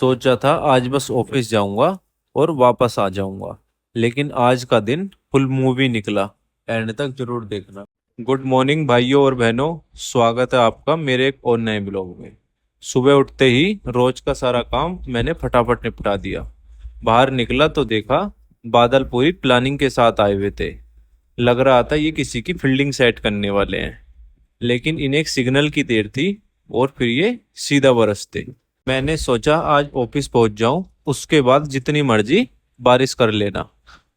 सोचा था आज बस ऑफिस जाऊंगा और वापस आ जाऊंगा। लेकिन आज का दिन फुल मूवी निकला। एंड तक जरूर देखना। गुड मॉर्निंग भाइयों और बहनों। स्वागत है आपका मेरे एक और नए ब्लॉग में। सुबह उठते ही रोज का सारा काम मैंने फटाफट निपटा दिया। बाहर निकला तो देखा बादल पूरी प्लानिंग के साथ आए हुए थे। लग रहा था ये किसी की फील्डिंग सेट करने वाले हैं। लेकिन इन्हें एक सिग्नल की देर थी और फिर ये सीधा बरसते। मैंने सोचा आज ऑफिस पहुंच जाऊं, उसके बाद जितनी मर्जी बारिश कर लेना,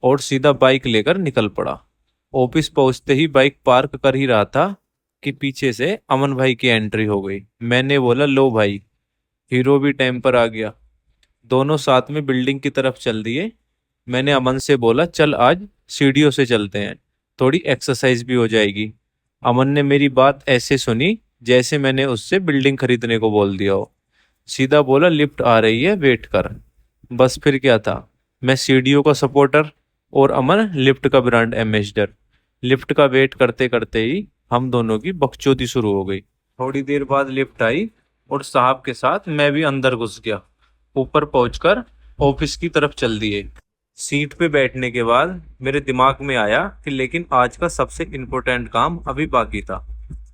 और सीधा बाइक लेकर निकल पड़ा। ऑफिस पहुंचते ही बाइक पार्क कर ही रहा था कि पीछे से अमन भाई की एंट्री हो गई। मैंने बोला लो भाई, हीरो भी टाइम पर आ गया। दोनों साथ में बिल्डिंग की तरफ चल दिए। मैंने अमन से बोला चल आज सीढ़ियों से चलते हैं, थोड़ी एक्सरसाइज भी हो जाएगी। अमन ने मेरी बात ऐसे सुनी जैसे मैंने उससे बिल्डिंग खरीदने को बोल दिया हो। सीधा बोला लिफ्ट आ रही है, वेट कर। बस फिर क्या था, मैं सीढ़ियों का सपोर्टर और अमन लिफ्ट का ब्रांड एम्बेसडर। लिफ्ट का वेट करते करते ही हम दोनों की बकचोदी शुरू हो गई। थोड़ी देर बाद लिफ्ट आई और साहब के साथ मैं भी अंदर घुस गया। ऊपर पहुंचकर ऑफिस की तरफ चल दिए। सीट पे बैठने के बाद मेरे दिमाग में आया कि लेकिन आज का सबसे इम्पोर्टेंट काम अभी बाकी था।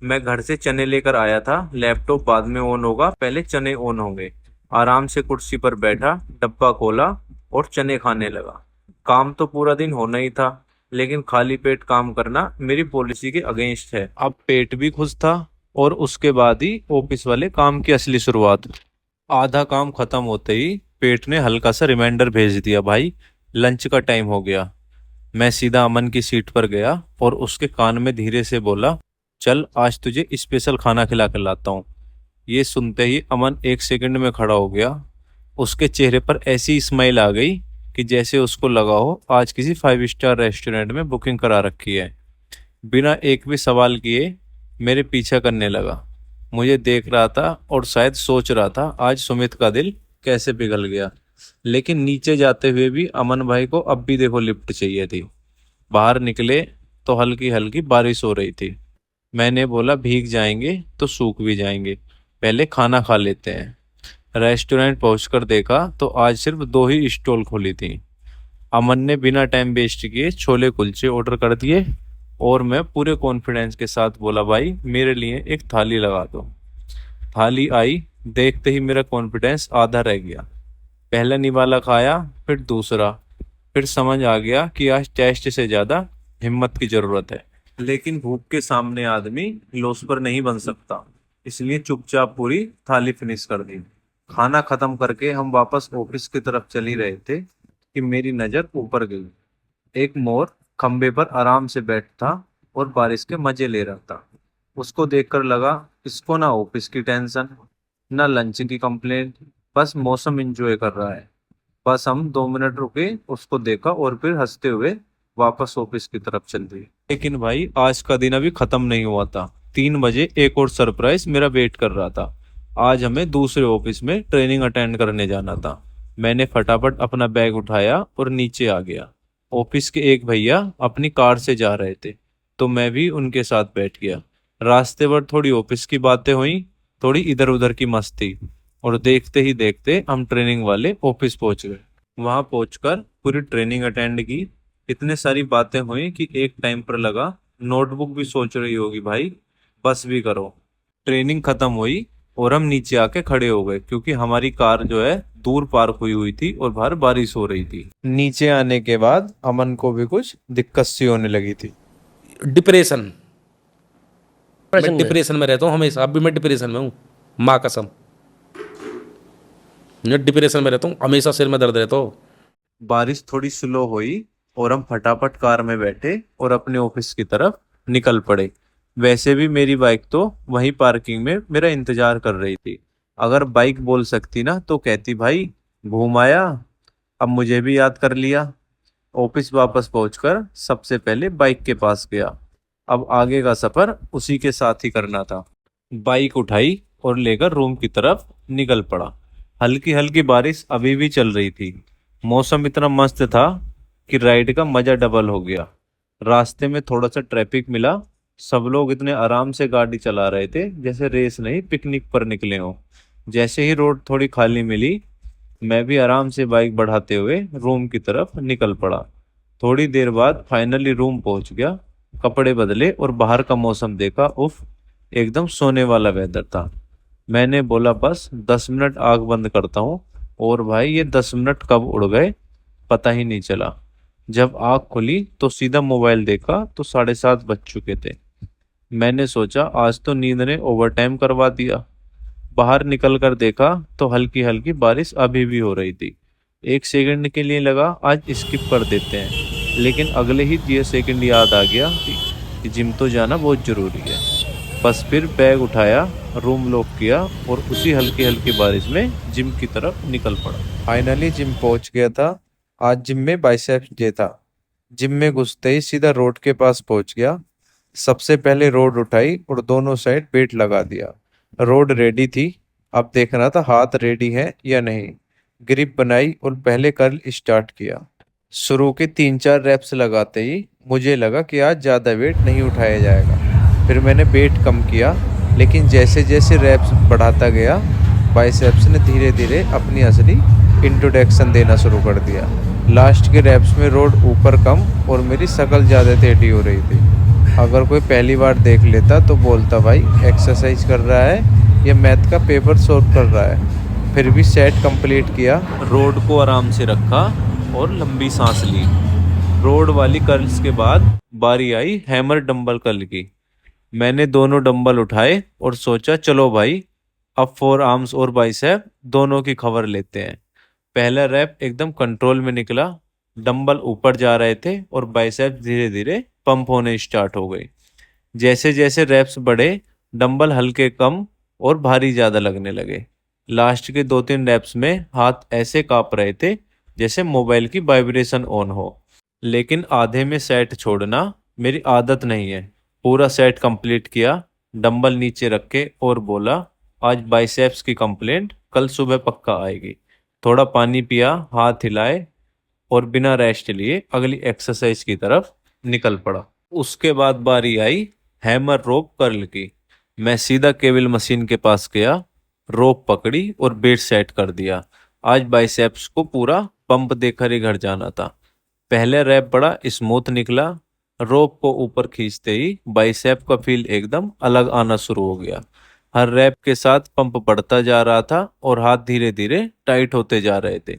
मैं घर से चने लेकर आया था। लैपटॉप बाद में ऑन होगा, पहले चने ऑन होंगे। आराम से कुर्सी पर बैठा, डब्बा खोला और चने खाने लगा। काम तो पूरा दिन होना ही था, लेकिन खाली पेट काम करना मेरी पॉलिसी के अगेंस्ट है। अब पेट भी खुश था और उसके बाद ही ऑफिस वाले काम की असली शुरुआत। आधा काम खत्म होते ही पेट ने हल्का सा रिमाइंडर भेज दिया, भाई लंच का टाइम हो गया। मैं सीधा अमन की सीट पर गया और उसके कान में धीरे से बोला, चल आज तुझे स्पेशल खाना खिला कर लाता हूँ। ये सुनते ही अमन एक सेकंड में खड़ा हो गया। उसके चेहरे पर ऐसी स्माइल आ गई कि जैसे उसको लगा हो आज किसी 5 स्टार रेस्टोरेंट में बुकिंग करा रखी है। बिना एक भी सवाल किए मेरे पीछा करने लगा। मुझे देख रहा था और शायद सोच रहा था आज सुमित का दिल कैसे पिघल गया। लेकिन नीचे जाते हुए भी अमन भाई को अब भी देखो लिफ्ट चाहिए थी। बाहर निकले तो हल्की हल्की बारिश हो रही थी। मैंने बोला भीग जाएंगे तो सूख भी जाएंगे, पहले खाना खा लेते हैं। रेस्टोरेंट पहुंचकर देखा तो आज सिर्फ 2 ही स्टॉल खुली थी। अमन ने बिना टाइम वेस्ट किए छोले कुलचे ऑर्डर कर दिए और मैं पूरे कॉन्फिडेंस के साथ बोला, भाई मेरे लिए एक थाली लगा दो। थाली आई, देखते ही मेरा कॉन्फिडेंस आधा रह गया। पहला निवाला खाया, फिर दूसरा। फिर समझ आ गया कि आज टेस्ट से ज्यादा हिम्मत की जरूरत है। लेकिन भूख के सामने आदमी लॉस पर नहीं बन सकता, इसलिए चुपचाप पूरी थाली फिनिश कर दी। खाना खत्म करके हम वापस ऑफिस की तरफ चल ही रहे थे कि मेरी नजर ऊपर गई। एक मोर खंबे पर आराम से बैठा और बारिश के मजे ले रहा था। उसको देखकर लगा इसको ना ऑफिस की टेंशन, ना लंच की कंप्लेंट, बस मौसम एंजॉय कर रहा है। बस हम 2 मिनट रुके, उसको देखा और फिर हंसते हुए वापस ऑफिस की तरफ चल दिए। लेकिन भाई आज का दिन अभी खत्म नहीं हुआ था। 3 बजे एक और सरप्राइज मेरा वेट कर रहा था। आज हमें दूसरे ऑफिस में ट्रेनिंग अटेंड करने जाना था। मैंने फटाफट अपना बैग उठाया और नीचे आ गया। ऑफिस के एक भैया अपनी कार से जा रहे थे, तो मैं भी उनके साथ बैठ गया। रास्ते पर थोड़ी ऑफिस की बातें हुई, थोड़ी इधर उधर की मस्ती, और देखते ही देखते हम ट्रेनिंग वाले ऑफिस पहुंच गए। वहां पहुंचकर पूरी ट्रेनिंग अटेंड की। इतने सारी बातें हुई कि एक टाइम पर लगा नोटबुक भी सोच रही होगी भाई बस भी करो। ट्रेनिंग खत्म हुई और हम नीचे आके खड़े हो गए क्योंकि हमारी कार जो है दूर पार्क हुई हुई थी और बाहर बारिश हो रही थी। नीचे आने के बाद अमन को भी कुछ दिक्कत सी होने लगी थी। डिप्रेशन। डिप्रेशन मैं में। डिप्रेशन में रहता हूँ हमेशा, अब भी मैं डिप्रेशन में हूँ, माँ कसम। मैं डिप्रेशन में रहता हूँ हमेशा, सिर में दर्द रहता हो। बारिश थोड़ी स्लो हुई और हम फटाफट कार में बैठे और अपने ऑफिस की तरफ निकल पड़े। वैसे भी मेरी बाइक तो वहीं पार्किंग में मेरा इंतजार कर रही थी। अगर बाइक बोल सकती ना तो कहती भाई घूम आया, अब मुझे भी याद कर लिया। ऑफिस वापस पहुंचकर सबसे पहले बाइक के पास गया। अब आगे का सफर उसी के साथ ही करना था। बाइक उठाई और लेकर रूम की तरफ निकल पड़ा। हल्की हल्की बारिश अभी भी चल रही थी। मौसम इतना मस्त था कि राइड का मजा डबल हो गया। रास्ते में थोड़ा सा ट्रैफिक मिला। सब लोग इतने आराम से गाड़ी चला रहे थे जैसे रेस नहीं पिकनिक पर निकले हो। जैसे ही रोड थोड़ी खाली मिली, मैं भी आराम से बाइक बढ़ाते हुए रूम की तरफ निकल पड़ा। थोड़ी देर बाद फाइनली रूम पहुंच गया। कपड़े बदले और बाहर का मौसम देखा। उफ, एकदम सोने वाला वेदर था। मैंने बोला बस 10 मिनट आग बंद करता हूँ। और भाई ये 10 मिनट कब उड़ गए पता ही नहीं चला। जब आँख खुली तो सीधा मोबाइल देखा तो 7:30 बज चुके थे। मैंने सोचा आज तो नींद ने ओवरटाइम करवा दिया। बाहर निकल कर देखा तो हल्की हल्की बारिश अभी भी हो रही थी। एक सेकंड के लिए लगा आज स्किप कर देते हैं, लेकिन अगले ही 10 सेकंड याद आ गया कि जिम तो जाना बहुत ज़रूरी है। बस फिर बैग उठाया, रूम लॉक किया और उसी हल्की हल्की बारिश में जिम की तरफ निकल पड़ा। फाइनली जिम पहुंच गया था। आज जिम में बाइसेप्स डे था। जिम में घुसते ही सीधा रोड के पास पहुंच गया। सबसे पहले रोड उठाई और दोनों साइड वेट लगा दिया। रोड रेडी थी। अब देखना था हाथ रेडी है या नहीं। ग्रिप बनाई और पहले कर्ल स्टार्ट किया। शुरू के 3-4 रेप्स लगाते ही मुझे लगा कि आज ज़्यादा वेट नहीं उठाया जाएगा। फिर मैंने वेट कम किया, लेकिन जैसे जैसे रेप्स बढ़ाता गया बाइसेप्स ने धीरे धीरे अपनी असली इंट्रोडक्शन देना शुरू कर दिया। लास्ट के रेप्स में रोड ऊपर कम और मेरी शक्ल ज़्यादा टेढ़ी हो रही थी। अगर कोई पहली बार देख लेता तो बोलता भाई एक्सरसाइज कर रहा है या मैथ का पेपर सॉल्व कर रहा है। फिर भी सेट कंप्लीट किया, रोड को आराम से रखा और लंबी सांस ली। रोड वाली कर्ल्स के बाद बारी आई हैमर डंबल कर्ल की। मैंने दोनों डंबल उठाए और सोचा चलो भाई अब फोर आर्म्स और बाइसेप दोनों की खबर लेते हैं। पहला रैप एकदम कंट्रोल में निकला। डंबल ऊपर जा रहे थे और बाइसेप धीरे धीरे पंप होने स्टार्ट हो गए। जैसे जैसे रैप्स बढ़े डंबल हल्के कम और भारी ज़्यादा लगने लगे। लास्ट के 2-3 रैप्स में हाथ ऐसे काँप रहे थे जैसे मोबाइल की वाइब्रेशन ऑन हो। लेकिन आधे में सेट छोड़ना मेरी आदत नहीं है। पूरा सेट कंप्लीट किया, डंबल नीचे रखे और बोला आज बाइसेप्स की कंप्लेंट कल सुबह पक्का आएगी। थोड़ा पानी पिया, हाथ हिलाए और बिना रेस्ट लिए अगली एक्सरसाइज की तरफ निकल पड़ा। उसके बाद बारी आई हैमर रोप कर्ल की। मैं सीधा केबल मशीन के पास गया, रोप पकड़ी और वेट सेट कर दिया। आज बाइसेप्स को पूरा पंप देकर ही घर जाना था। पहले रैप बड़ा स्मूथ निकला। रोप को ऊपर खींचते ही बाइसेप का फील एकदम अलग आना शुरू हो गया। हर रैप के साथ पंप बढ़ता जा रहा था और हाथ धीरे धीरे टाइट होते जा रहे थे।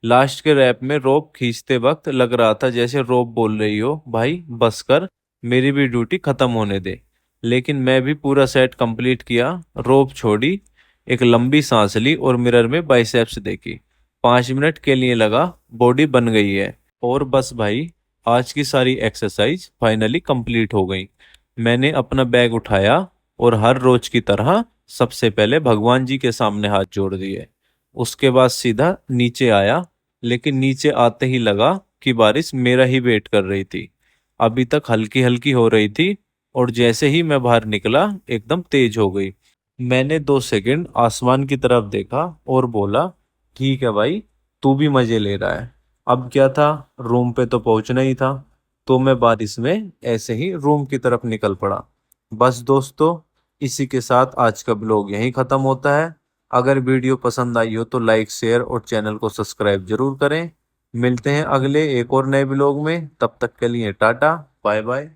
लास्ट के रैप में रोप खींचते वक्त लग रहा था जैसे रोप बोल रही हो भाई बस कर, मेरी भी ड्यूटी खत्म होने दे। लेकिन मैं भी पूरा सेट कंप्लीट किया। रोप छोड़ी, एक लंबी सांस ली और मिरर में बाइसेप्स देखी। 5 मिनट के लिए लगा बॉडी बन गई है। और बस भाई आज की सारी एक्सरसाइज फाइनली कंप्लीट हो गई। मैंने अपना बैग उठाया और हर रोज की तरह सबसे पहले भगवान जी के सामने हाथ जोड़ दिए। उसके बाद सीधा नीचे आया, लेकिन नीचे आते ही लगा कि बारिश मेरा ही वेट कर रही थी। अभी तक हल्की हल्की हो रही थी और जैसे ही मैं बाहर निकला एकदम तेज हो गई। मैंने 2 सेकंड आसमान की तरफ देखा और बोला ठीक है भाई, तू भी मजे ले रहा है। अब क्या था, रूम पे तो पहुंचना ही था। तो मैं बारिश में ऐसे ही रूम की तरफ निकल पड़ा। बस दोस्तों, इसी के साथ आज का ब्लॉग यहीं ख़त्म होता है। अगर वीडियो पसंद आई हो तो लाइक, शेयर और चैनल को सब्सक्राइब जरूर करें। मिलते हैं अगले एक और नए ब्लॉग में। तब तक के लिए टाटा, बाय बाय।